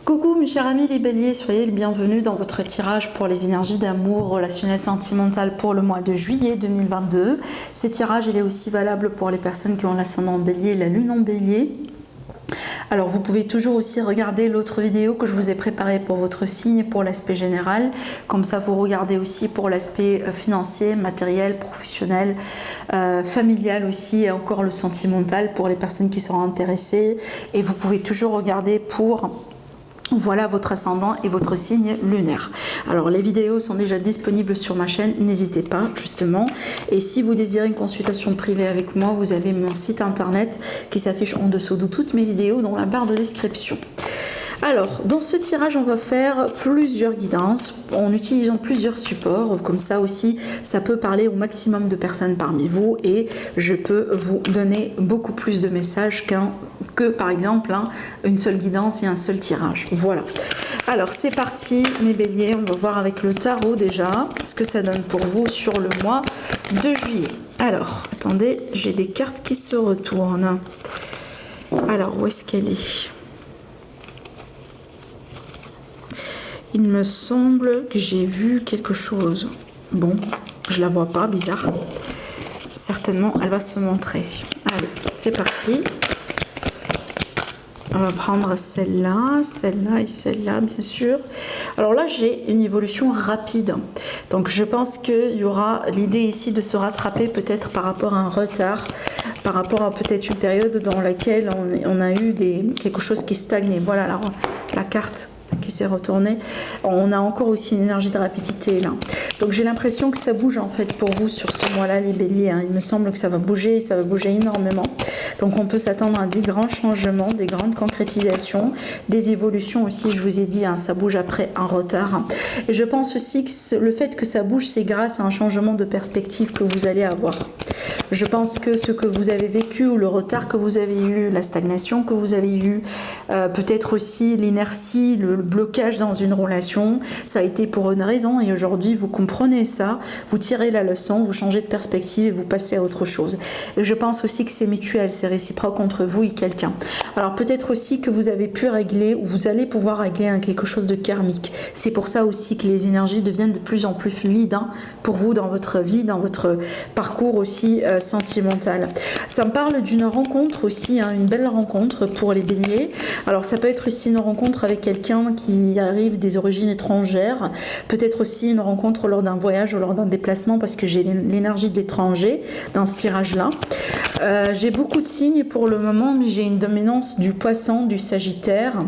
Coucou mes chers amis les béliers, soyez les bienvenus dans votre tirage pour les énergies d'amour relationnel sentimental pour le mois de juillet 2022. Ce tirage il est aussi valable pour les personnes qui ont l'ascendant en bélier et la lune en bélier. Alors vous pouvez toujours aussi regarder l'autre vidéo que je vous ai préparée pour votre signe pour l'aspect général. Comme ça vous regardez aussi pour l'aspect financier, matériel, professionnel, familial aussi et encore le sentimental pour les personnes qui seront intéressées. Et vous pouvez toujours regarder pour... Voilà votre ascendant et votre signe lunaire. Alors les vidéos sont déjà disponibles sur ma chaîne, n'hésitez pas justement. Et si vous désirez une consultation privée avec moi, vous avez mon site internet qui s'affiche en dessous de toutes mes vidéos dans la barre de description. Alors, dans ce tirage, on va faire plusieurs guidances en utilisant plusieurs supports. Comme ça aussi, ça peut parler au maximum de personnes parmi vous et je peux vous donner beaucoup plus de messages que par exemple une seule guidance et un seul tirage. Voilà. Alors, c'est parti, mes béliers. On va voir avec le tarot déjà ce que ça donne pour vous sur le mois de juillet. Alors, attendez, j'ai des cartes qui se retournent. Alors, où est-ce qu'elle est ? Il me semble que j'ai vu quelque chose. Bon, je la vois pas, bizarre. Certainement, elle va se montrer. Allez, c'est parti. On va prendre celle-là et celle-là, bien sûr. Alors là, j'ai une évolution rapide. Donc, je pense qu'il y aura l'idée ici de se rattraper peut-être par rapport à un retard, par rapport à peut-être une période dans laquelle on a eu quelque chose qui stagnait. Voilà la carte qui s'est retournée. On a encore aussi une énergie de rapidité là. Donc j'ai l'impression que ça bouge en fait pour vous sur ce mois-là les béliers. Il me semble que ça va bouger et ça va bouger énormément. Donc on peut s'attendre à des grands changements, des grandes concrétisations, des évolutions aussi. Je vous ai dit, ça bouge après un retard. Et je pense aussi que le fait que ça bouge, c'est grâce à un changement de perspective que vous allez avoir. Je pense que ce que vous avez vécu ou le retard que vous avez eu, la stagnation que vous avez eu, peut-être aussi l'inertie, le blocage dans une relation, ça a été pour une raison et aujourd'hui vous comprenez ça, vous tirez la leçon, vous changez de perspective et vous passez à autre chose. Et je pense aussi que c'est mutuel, c'est réciproque entre vous et quelqu'un. Alors peut-être aussi que vous avez pu régler ou vous allez pouvoir régler quelque chose de karmique. C'est pour ça aussi que les énergies deviennent de plus en plus fluides pour vous dans votre vie, dans votre parcours aussi sentimental. Ça me parle d'une rencontre aussi, une belle rencontre pour les béliers. Alors ça peut être aussi une rencontre avec quelqu'un qui arrive des origines étrangères, peut-être aussi une rencontre lors d'un voyage ou lors d'un déplacement parce que j'ai l'énergie d'étranger dans ce tirage-là. J'ai beaucoup de signes pour le moment, mais j'ai une dominance du poisson, du sagittaire.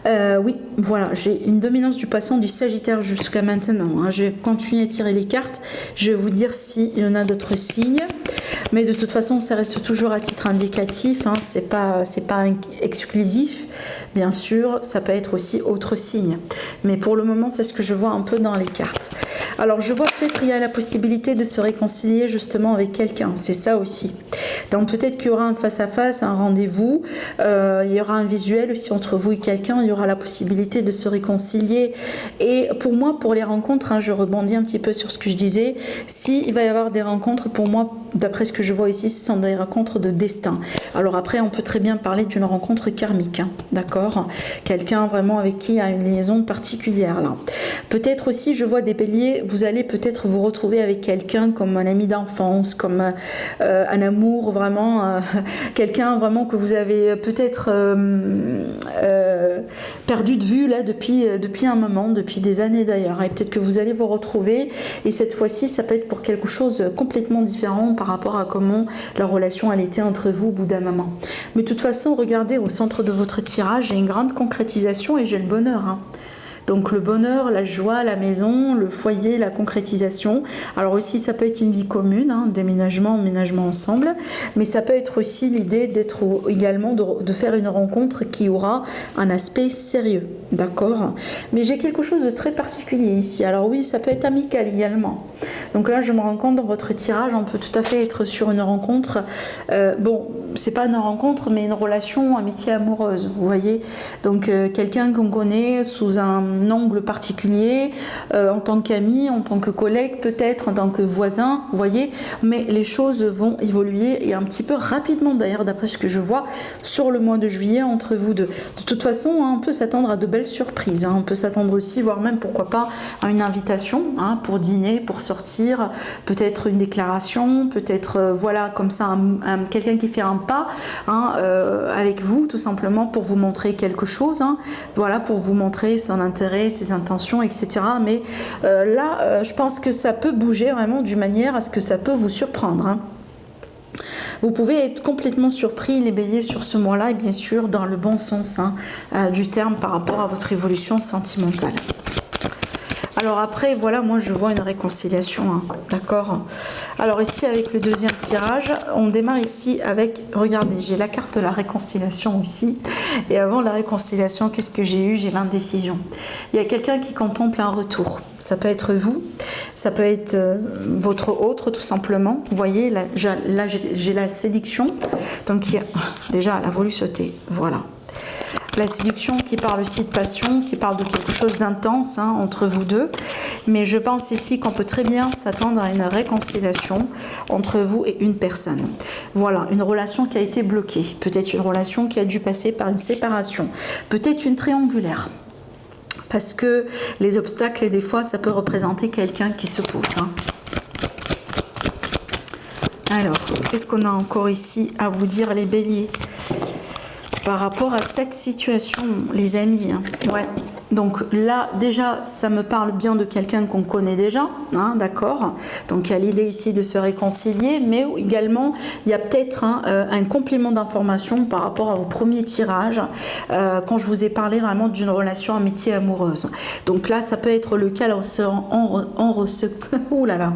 Oui, voilà, j'ai une dominance du poisson, du sagittaire jusqu'à maintenant. Je vais continuer à tirer les cartes. Je vais vous dire s'il y en a d'autres signes. Mais de toute façon, ça reste toujours à titre indicatif. C'est pas exclusif. Bien sûr, ça peut être aussi autre signe. Mais pour le moment, c'est ce que je vois un peu dans les cartes. Alors, je vois peut-être il y a la possibilité de se réconcilier justement avec quelqu'un. C'est ça aussi. Donc, peut-être qu'il y aura un face-à-face, un rendez-vous. Il y aura un visuel aussi entre vous et quelqu'un. Il y aura la possibilité de se réconcilier. Et pour moi, pour les rencontres, je rebondis un petit peu sur ce que je disais. S'il va y avoir des rencontres, pour moi, d'après ce que je vois ici, ce sont des rencontres de destin. Alors après, on peut très bien parler d'une rencontre karmique, d'accord ? Quelqu'un vraiment avec qui il y a une liaison particulière là. Peut-être aussi, je vois des béliers, vous allez peut-être vous retrouver avec quelqu'un comme un ami d'enfance, comme un amour vraiment, quelqu'un vraiment que vous avez peut-être perdu de vue là depuis un moment, depuis des années d'ailleurs. Et peut-être que vous allez vous retrouver et cette fois-ci, ça peut être pour quelque chose complètement différent par rapport à comment la relation elle était entre vous au bout d'un moment. Mais de toute façon, regardez au centre de votre tirage, j'ai une grande concrétisation et j'ai le bonheur. Donc le bonheur, la joie, la maison, le foyer, la concrétisation. Alors aussi, ça peut être une vie commune, déménagement, emménagement ensemble. Mais ça peut être aussi l'idée d'être également de faire une rencontre qui aura un aspect sérieux. D'accord ? Mais j'ai quelque chose de très particulier ici. Alors oui, ça peut être amical également. Donc là, je me rends compte dans votre tirage, on peut tout à fait être sur une rencontre. Bon, c'est pas une rencontre, mais une relation amitié amoureuse. Vous voyez ? Donc quelqu'un qu'on connaît sous un un angle particulier, en tant qu'ami, en tant que collègue peut-être, en tant que voisin, vous voyez, mais les choses vont évoluer et un petit peu rapidement d'ailleurs, d'après ce que je vois, sur le mois de juillet entre vous deux. De toute façon, hein, on peut s'attendre à de belles surprises, hein. On peut s'attendre aussi, voire même pourquoi pas, à une invitation, hein, pour dîner, pour sortir, peut-être une déclaration, peut-être voilà, comme ça, quelqu'un qui fait un pas, hein, avec vous, tout simplement pour vous montrer quelque chose, hein, voilà, pour vous montrer son intérêt, ses intentions, etc. Mais là, je pense que ça peut bouger vraiment d'une manière à ce que ça peut vous surprendre, hein. Vous pouvez être complètement surpris, les béliers, sur ce mois-là, et bien sûr dans le bon sens, hein, du terme par rapport à votre évolution sentimentale. Alors après, voilà, moi je vois une réconciliation, hein, d'accord. Alors ici, avec le deuxième tirage, on démarre ici avec, regardez, j'ai la carte de la réconciliation aussi. Et avant la réconciliation, qu'est-ce que j'ai eu? J'ai l'indécision. Il y a quelqu'un qui contemple un retour. Ça peut être vous, ça peut être votre autre, tout simplement. Vous voyez, là j'ai la séduction. Donc déjà, elle a voulu sauter, voilà. La séduction qui parle aussi de passion, qui parle de quelque chose d'intense, hein, entre vous deux. Mais je pense ici qu'on peut très bien s'attendre à une réconciliation entre vous et une personne. Voilà, une relation qui a été bloquée. Peut-être une relation qui a dû passer par une séparation. Peut-être une triangulaire. Parce que les obstacles, des fois, ça peut représenter quelqu'un qui se pose, hein. Alors, qu'est-ce qu'on a encore ici à vous dire, les béliers ? Par rapport à cette situation, les amis, hein. Ouais. Donc là, déjà, ça me parle bien de quelqu'un qu'on connaît déjà, hein, d'accord. Donc il y a l'idée ici de se réconcilier, mais également, il y a peut-être un complément d'information par rapport à vos premiers tirages, quand je vous ai parlé vraiment d'une relation amitié amoureuse. Donc là, ça peut être le cas, là, ouh là là.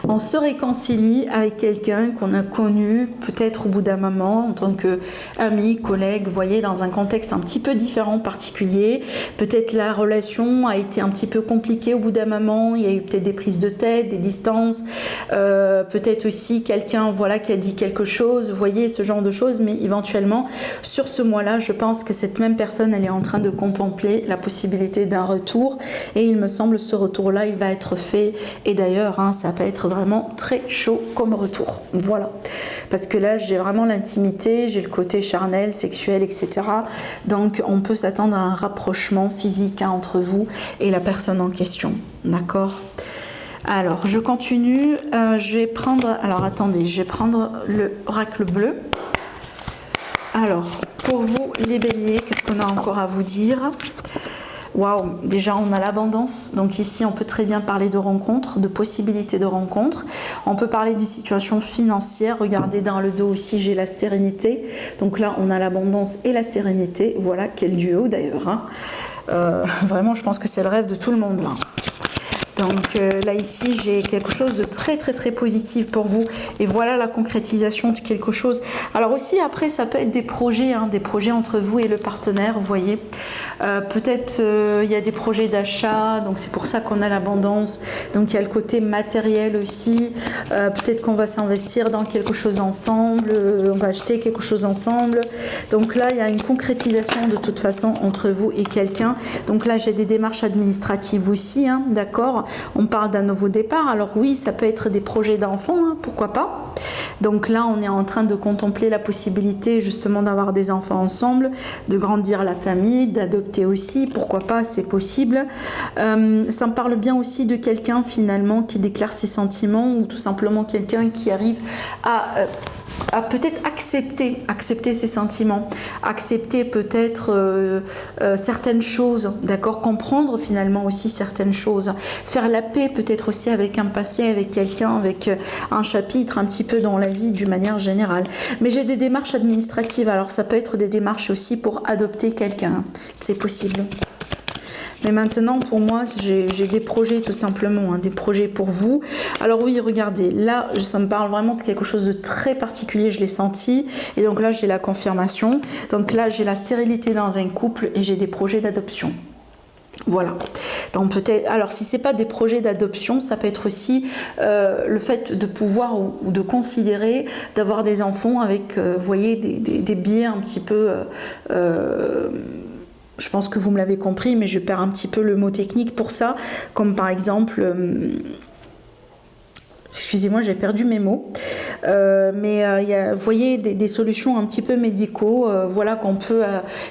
On se réconcilie avec quelqu'un qu'on a connu peut-être au bout d'un moment en tant qu'ami, collègue, vous voyez, dans un contexte un petit peu différent, particulier. Peut-être la relation a été un petit peu compliquée au bout d'un moment, il y a eu peut-être des prises de tête, des distances, peut-être aussi quelqu'un, voilà, qui a dit quelque chose, vous voyez, ce genre de choses, mais éventuellement, sur ce mois-là, je pense que cette même personne, elle est en train de contempler la possibilité d'un retour, et il me semble ce retour-là, il va être fait, et d'ailleurs, hein, ça peut être vraiment très chaud comme retour, voilà, parce que là j'ai vraiment l'intimité, j'ai le côté charnel, sexuel, etc. Donc on peut s'attendre à un rapprochement physique, hein, entre vous et la personne en question, d'accord. Alors je continue, je vais prendre, alors attendez, je vais prendre le oracle bleu. Alors pour vous les béliers, qu'est-ce qu'on a encore à vous dire? Waouh, déjà on a l'abondance, donc ici on peut très bien parler de rencontres, de possibilités de rencontres. On peut parler d'une situation financière, regardez dans le dos aussi j'ai la sérénité, donc là on a l'abondance et la sérénité, voilà, quel duo d'ailleurs, hein. Vraiment je pense que c'est le rêve de tout le monde là. Donc là ici j'ai quelque chose de très très très positif pour vous, et voilà la concrétisation de quelque chose. Alors aussi après ça peut être des projets, hein, des projets entre vous et le partenaire, vous voyez. Peut-être il y a des projets d'achat, donc c'est pour ça qu'on a l'abondance. Donc il y a le côté matériel aussi, peut-être qu'on va s'investir dans quelque chose ensemble, on va acheter quelque chose ensemble. Donc là il y a une concrétisation de toute façon entre vous et quelqu'un. Donc là j'ai des démarches administratives aussi, hein, d'accord. On parle d'un nouveau départ, alors oui ça peut être des projets d'enfants, hein, pourquoi pas. Donc là on est en train de contempler la possibilité justement d'avoir des enfants ensemble, de grandir la famille, d'adopter aussi, pourquoi pas, c'est possible. Ça me parle bien aussi de quelqu'un finalement qui déclare ses sentiments, ou tout simplement quelqu'un qui arrive à peut-être accepter ses sentiments, accepter peut-être certaines choses, d'accord, comprendre finalement aussi certaines choses, faire la paix peut-être aussi avec un passé, avec quelqu'un, avec un chapitre un petit peu dans la vie d'une manière générale. Mais j'ai des démarches administratives, alors ça peut être des démarches aussi pour adopter quelqu'un, c'est possible. Mais maintenant, pour moi, j'ai des projets tout simplement, hein, des projets pour vous. Alors oui, regardez, là, ça me parle vraiment de quelque chose de très particulier, je l'ai senti. Et donc là, j'ai la confirmation. Donc là, j'ai la stérilité dans un couple et j'ai des projets d'adoption. Voilà. Donc peut-être, alors si c'est pas des projets d'adoption, ça peut être aussi le fait de pouvoir ou de considérer d'avoir des enfants avec, vous voyez, des biais un petit peu je pense que vous me l'avez compris, mais je perds un petit peu le mot technique pour ça, comme par exemple... excusez-moi, j'ai perdu mes mots. Il y a, vous voyez, des solutions un petit peu médicaux, voilà, qu'on peut,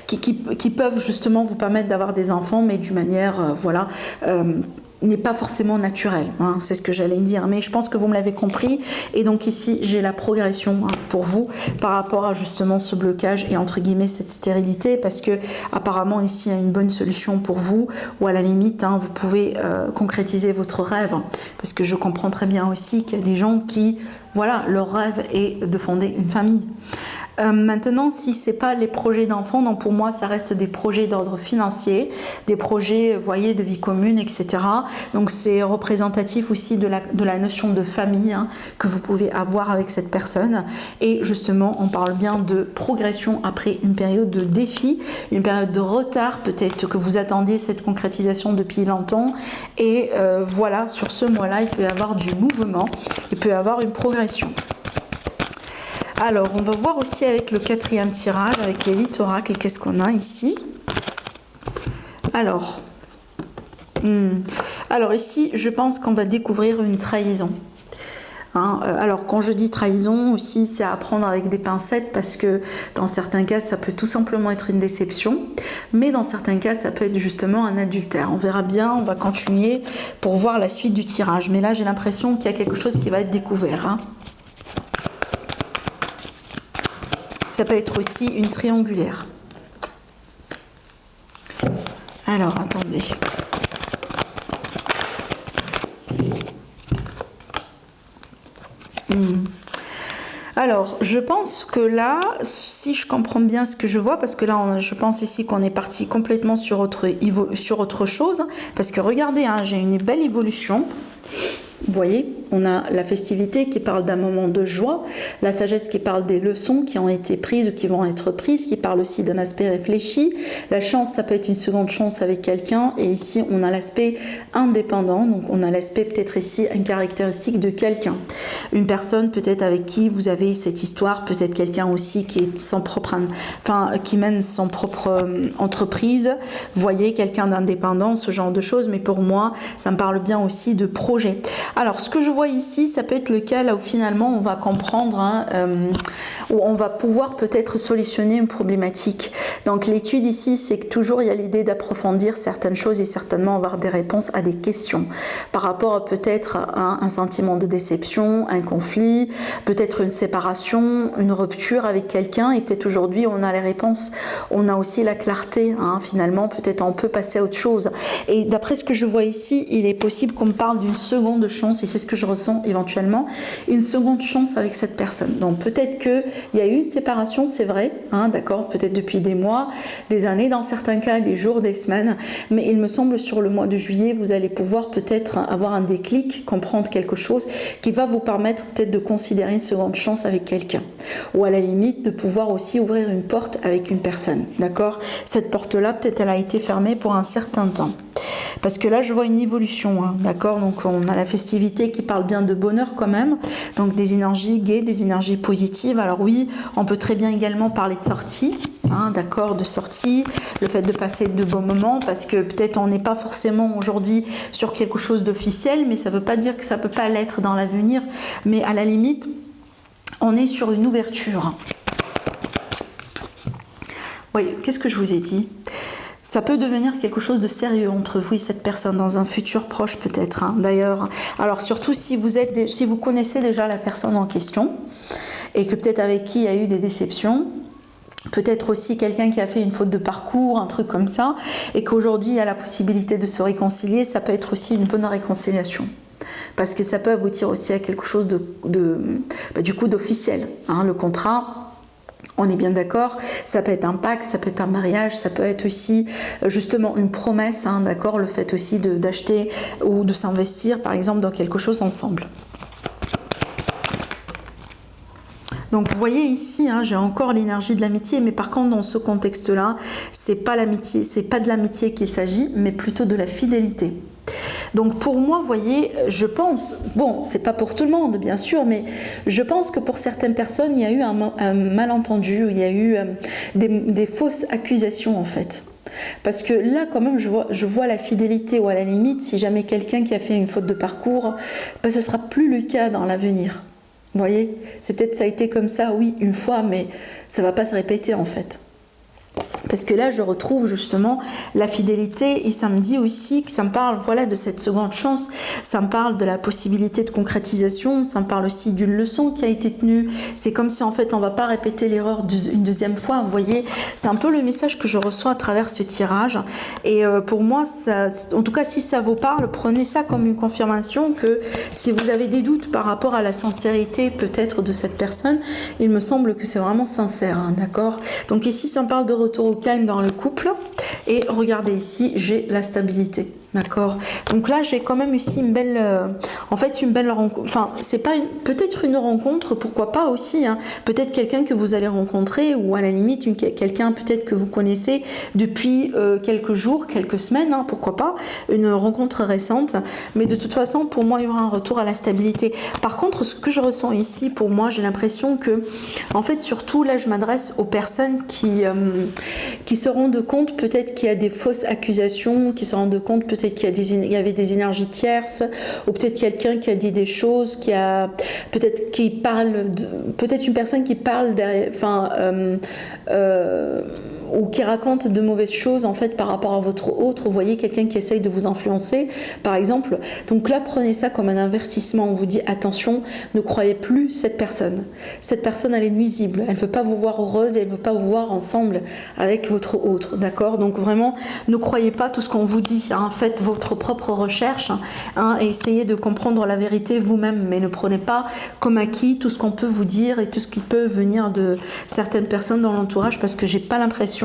qui peuvent justement vous permettre d'avoir des enfants, mais d'une manière, voilà, n'est pas forcément naturel, hein, c'est ce que j'allais dire, mais je pense que vous me l'avez compris. Et donc ici j'ai la progression, hein, pour vous par rapport à justement ce blocage et entre guillemets cette stérilité, parce que apparemment ici il y a une bonne solution pour vous, ou à la limite, hein, vous pouvez concrétiser votre rêve, parce que je comprends très bien aussi qu'il y a des gens qui, voilà, leur rêve est de fonder une famille. Maintenant, si ce n'est pas les projets d'enfants, donc pour moi, ça reste des projets d'ordre financier, des projets, vous voyez, de vie commune, etc. Donc, c'est représentatif aussi de la notion de famille, hein, que vous pouvez avoir avec cette personne. Et justement, on parle bien de progression après une période de défi, une période de retard, peut-être que vous attendiez cette concrétisation depuis longtemps. Et voilà, sur ce mois-là, il peut y avoir du mouvement, il peut y avoir une progression. Alors, on va voir aussi avec le 4e tirage, avec l'élite oracle, qu'est-ce qu'on a ici. Alors ici, je pense qu'on va découvrir une trahison. Hein, alors, quand je dis trahison aussi, c'est à prendre avec des pincettes, parce que dans certains cas, ça peut tout simplement être une déception, mais dans certains cas, ça peut être justement un adultère. On verra bien, on va continuer pour voir la suite du tirage. Mais là, j'ai l'impression qu'il y a quelque chose qui va être découvert, hein. Ça peut être aussi une triangulaire. Alors, attendez. Alors, je pense que là, si je comprends bien ce que je vois, parce que là, je pense ici qu'on est parti complètement sur autre chose, parce que regardez, hein, j'ai une belle évolution. Vous voyez, on a la festivité qui parle d'un moment de joie, la sagesse qui parle des leçons qui ont été prises ou qui vont être prises, qui parle aussi d'un aspect réfléchi. La chance, ça peut être une seconde chance avec quelqu'un. Et ici, on a l'aspect indépendant. Donc, on a l'aspect peut-être ici, une caractéristique de quelqu'un. Une personne peut-être avec qui vous avez cette histoire, peut-être quelqu'un aussi qui est son propre, qui mène son propre entreprise. Vous voyez, quelqu'un d'indépendant, ce genre de choses. Mais pour moi, ça me parle bien aussi de projet. Alors, ce que je vois ici, ça peut être le cas là où finalement on va comprendre, hein, où on va pouvoir peut-être solutionner une problématique. Donc, l'étude ici, c'est que toujours il y a l'idée d'approfondir certaines choses et certainement avoir des réponses à des questions par rapport à peut-être un sentiment de déception, un conflit, peut-être une séparation, une rupture avec quelqu'un. Et peut-être aujourd'hui, on a les réponses, on a aussi la clarté, hein, finalement, peut-être on peut passer à autre chose. Et d'après ce que je vois ici, il est possible qu'on me parle d'une seconde chance, et c'est ce que je ressens éventuellement, une seconde chance avec cette personne. Donc peut-être qu'il y a eu une séparation, c'est vrai, hein, d'accord, peut-être depuis des mois, des années, dans certains cas, des jours, des semaines, mais il me semble sur le mois de juillet, vous allez pouvoir peut-être avoir un déclic, comprendre quelque chose qui va vous permettre peut-être de considérer une seconde chance avec quelqu'un, ou à la limite de pouvoir aussi ouvrir une porte avec une personne, d'accord. Cette porte-là, peut-être elle a été fermée pour un certain temps. Parce que là, je vois une évolution, hein, d'accord. Donc, on a la festivité qui parle bien de bonheur quand même. Donc, des énergies gaies, des énergies positives. Alors oui, on peut très bien également parler de sortie, hein, d'accord, de sortie. Le fait de passer de bons moments, parce que peut-être on n'est pas forcément aujourd'hui sur quelque chose d'officiel, mais ça ne veut pas dire que ça ne peut pas l'être dans l'avenir. Mais à la limite, on est sur une ouverture. Oui, qu'est-ce que je vous ai dit ? Ça peut devenir quelque chose de sérieux entre vous et cette personne dans un futur proche peut-être, hein, d'ailleurs. Alors surtout si vous connaissez déjà la personne en question et que peut-être avec qui il y a eu des déceptions, peut-être aussi quelqu'un qui a fait une faute de parcours, un truc comme ça, et qu'aujourd'hui il y a la possibilité de se réconcilier, ça peut être aussi une bonne réconciliation. Parce que ça peut aboutir aussi à quelque chose du coup d'officiel, hein, le contrat. On est bien d'accord, ça peut être un pacte, ça peut être un mariage, ça peut être aussi justement une promesse, hein, d'accord, le fait aussi d'acheter ou de s'investir par exemple dans quelque chose ensemble. Donc vous voyez ici, hein, j'ai encore l'énergie de l'amitié, mais par contre dans ce contexte-là, c'est pas l'amitié, c'est pas de l'amitié qu'il s'agit, mais plutôt de la fidélité. Donc pour moi, vous voyez, je pense, bon, c'est pas pour tout le monde bien sûr, mais je pense que pour certaines personnes, il y a eu un malentendu, il y a eu des fausses accusations en fait. Parce que là, quand même, je vois la fidélité, ou à la limite, si jamais quelqu'un qui a fait une faute de parcours, ben, ça ne sera plus le cas dans l'avenir. Vous voyez, c'est peut-être ça a été comme ça, oui, une fois, mais ça ne va pas se répéter en fait. Parce que là, je retrouve justement la fidélité et ça me dit aussi que ça me parle voilà, de cette seconde chance, ça me parle de la possibilité de concrétisation, ça me parle aussi d'une leçon qui a été tenue. C'est comme si en fait on ne va pas répéter l'erreur une deuxième fois, vous voyez. C'est un peu le message que je reçois à travers ce tirage. Et pour moi, ça, en tout cas si ça vous parle, prenez ça comme une confirmation que si vous avez des doutes par rapport à la sincérité peut-être de cette personne, il me semble que c'est vraiment sincère, hein, d'accord. Donc ici, ça me parle de retour au calme dans le couple et regardez ici, j'ai la stabilité. D'accord. Donc là, j'ai quand même ici une belle, une belle rencontre. Enfin, c'est pas peut-être une rencontre, pourquoi pas aussi. Hein. Peut-être quelqu'un que vous allez rencontrer ou à la limite quelqu'un peut-être que vous connaissez depuis quelques jours, quelques semaines, hein, pourquoi pas. Une rencontre récente. Mais de toute façon, pour moi, il y aura un retour à la stabilité. Par contre, ce que je ressens ici, pour moi, j'ai l'impression que, en fait, surtout là, je m'adresse aux personnes qui se rendent compte peut-être qu'il y a des fausses accusations, qui se rendent compte peut-être qu'il y avait des énergies tierces, ou peut-être quelqu'un qui a dit des choses, peut-être une personne qui parle derrière, ou qui raconte de mauvaises choses en fait par rapport à votre autre. Vous voyez quelqu'un qui essaye de vous influencer, par exemple. Donc là, prenez ça comme un avertissement. On vous dit attention, ne croyez plus cette personne. Cette personne, elle est nuisible. Elle ne veut pas vous voir heureuse et elle ne veut pas vous voir ensemble avec votre autre. D'accord? Donc vraiment, ne croyez pas tout ce qu'on vous dit. Hein. Faites votre propre recherche hein, et essayez de comprendre la vérité vous-même. Mais ne prenez pas comme acquis tout ce qu'on peut vous dire et tout ce qui peut venir de certaines personnes dans l'entourage parce que j'ai pas l'impression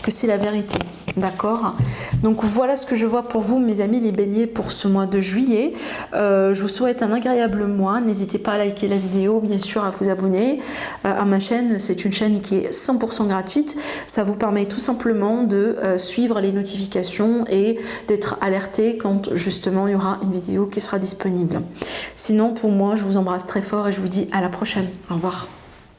que c'est la vérité. D'accord? Donc voilà ce que je vois pour vous, mes amis les béliers, pour ce mois de juillet. Je vous souhaite un agréable mois. N'hésitez pas à liker la vidéo, bien sûr, à vous abonner à ma chaîne. C'est une chaîne qui est 100% gratuite. Ça vous permet tout simplement de suivre les notifications et d'être alerté quand justement il y aura une vidéo qui sera disponible. Sinon, pour moi, je vous embrasse très fort et je vous dis à la prochaine. Au revoir.